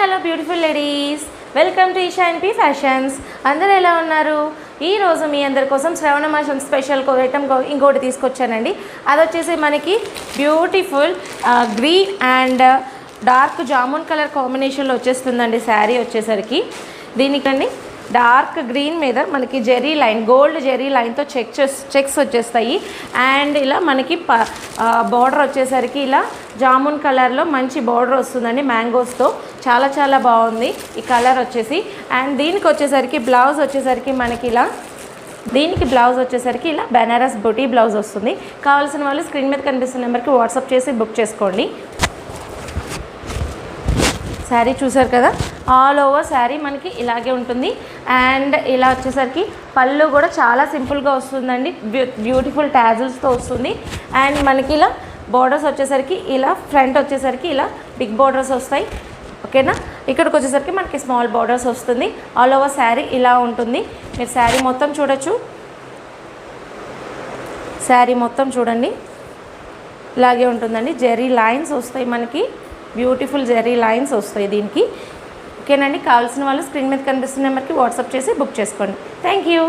Hello beautiful ladies, welcome to Esha and P fashions. అందరూ ఎలా ఉన్నారు? ఈరోజు మీ అందరి కోసం శ్రవణ మాసం స్పెషల్ ఐటమ్ ఇంకోటి తీసుకొచ్చానండి. అది వచ్చేసి మనకి beautiful green and dark jamun colour కాంబినేషన్లో వచ్చేస్తుందండి. శారీ వచ్చేసరికి దీనికండి డార్క్ గ్రీన్ మీద మనకి జెరీ లైన్, గోల్డ్ జెరీ లైన్తో చెక్స్ వచ్చేస్తాయి. అండ్ ఇలా మనకి బార్డర్ వచ్చేసరికి ఇలా జామున్ కలర్లో మంచి బార్డర్ వస్తుందండి మ్యాంగోస్తో. చాలా చాలా బాగుంది ఈ కలర్ వచ్చేసి. అండ్ దీనికి వచ్చేసరికి బ్లౌజ్ వచ్చేసరికి మనకి ఇలా, దీనికి బ్లౌజ్ వచ్చేసరికి ఇలా బెనారస్ బుటీ బ్లౌజ్ వస్తుంది. కావాల్సిన వాళ్ళు స్క్రీన్ మీద కనిపిస్తున్న నెంబర్కి వాట్సాప్ చేసి బుక్ చేసుకోండి. శారీ చూసారు కదా, ఆల్ ఓవర్ శారీ మనకి ఇలాగే ఉంటుంది. అండ్ ఇలా వచ్చేసరికి పళ్ళు కూడా చాలా సింపుల్గా వస్తుందండి, బ్యూటిఫుల్ టాజిల్స్తో వస్తుంది. అండ్ మనకి ఇలా బార్డర్స్ వచ్చేసరికి ఇలా ఫ్రంట్ వచ్చేసరికి ఇలా బిగ్ బార్డర్స్ వస్తాయి, ఓకేనా. ఇక్కడికి వచ్చేసరికి మనకి స్మాల్ బార్డర్స్ వస్తుంది. ఆల్ ఓవర్ శారీ ఇలా ఉంటుంది. మీరు శారీ మొత్తం చూడొచ్చు. శారీ మొత్తం చూడండి, ఇలాగే ఉంటుందండి. జెరీ లైన్స్ వస్తాయి మనకి, బ్యూటిఫుల్ జెరీ లైన్స్ వస్తాయి దీనికి, ఓకేనండి. కావాల్సిన వాళ్ళు స్క్రీన్ మీద కనిపిస్తున్న నెంబర్కి వాట్సాప్ చేసి బుక్ చేసుకోండి. Thank you.